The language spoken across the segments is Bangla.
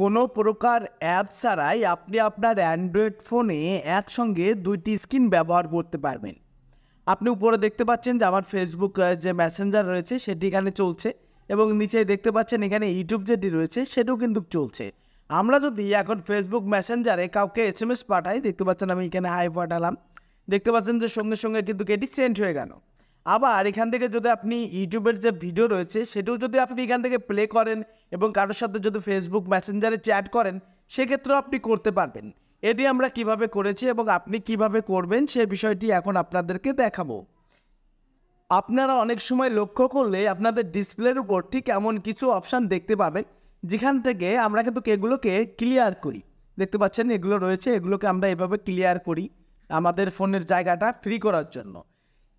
কোনো প্রকার অ্যাপ ছাড়াই আপনি আপনার অ্যান্ড্রয়েড ফোনে একসঙ্গে ২টি স্ক্রিন ব্যবহার করতে পারবেন। আপনি উপরে দেখতে পাচ্ছেন যে আমার ফেসবুক যে মেসেঞ্জার রয়েছে সেটি এখানে চলছে এবং নিচে দেখতে পাচ্ছেন এখানে ইউটিউব যেটি রয়েছে সেটাও কিন্তু চলছে। আমরা যদি এখন ফেসবুক মেসেঞ্জারে কাউকে এসএমএস পাঠাই, দেখতে পাচ্ছেন আমি এখানে হাই পাঠালাম, দেখতে পাচ্ছেন যে সঙ্গে সঙ্গে কিন্তু এটি সেন্ড হয়ে গেল। আবার এখান থেকে যদি আপনি ইউটিউবের যে ভিডিও রয়েছে সেটাও যদি আপনি এখান থেকে প্লে করেন এবং কারোর সাথে যদি ফেসবুক মেসেঞ্জারে চ্যাট করেন, সেক্ষেত্রেও আপনি করতে পারবেন। এটি আমরা কিভাবে করেছি এবং আপনি কিভাবে করবেন সে বিষয়টি এখন আপনাদেরকে দেখাবো। আপনারা অনেক সময় লক্ষ্য করলে আপনাদের ডিসপ্লের উপর ঠিক এমন কিছু অপশান দেখতে পাবেন, যেখান থেকে আমরা কিন্তু এগুলোকে ক্লিয়ার করি। দেখতে পাচ্ছেন এগুলো রয়েছে, এগুলোকে আমরা এভাবে ক্লিয়ার করি আমাদের ফোনের জায়গাটা ফ্রি করার জন্য।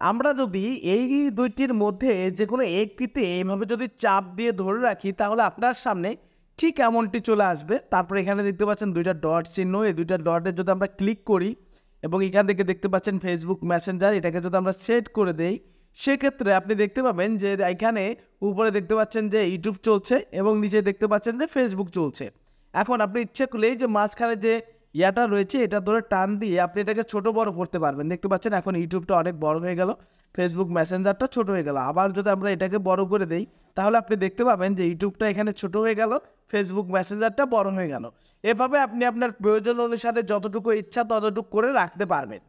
আমরা যদি এই দুইটির মধ্যে যে কোনো একটিতে এইভাবে যদি চাপ দিয়ে ধরে রাখি, তাহলে আপনার সামনে ঠিক এমনটি চলে আসবে। তারপরে এখানে দেখতে পাচ্ছেন দুইটা ডট চিহ্ন, এই দুইটা ডটে যদি আমরা ক্লিক করি এবং এখান থেকে দেখতে পাচ্ছেন ফেসবুক মেসেঞ্জার, এটাকে যদি আমরা সেট করে দেই, সেক্ষেত্রে আপনি দেখতে পাবেন যে এখানে উপরে দেখতে পাচ্ছেন যে ইউটিউব চলছে এবং নিচে দেখতে পাচ্ছেন যে ফেসবুক চলছে। এখন আপনি ইচ্ছে করলেই যে মাঝখানে যে ইয়াটা রয়েছে এটা ধরে টান দিয়ে আপনি এটাকে ছোট বড় করতে পারবেন। দেখতে পাচ্ছেন এখন ইউটিউবটা অনেক বড় হয়ে গেল, ফেসবুক মেসেঞ্জারটা ছোট হয়ে গেল। আবার যদি আমরা এটাকে বড় করে দেই, তাহলে আপনি দেখতে পাবেন যে ইউটিউবটা এখানে ছোট হয়ে গেল, ফেসবুক মেসেঞ্জারটা বড় হয়ে গেল। এভাবে আপনি আপনার প্রয়োজন অনুসারে যতটুকু ইচ্ছা ততটুকু করে রাখতে পারবেন।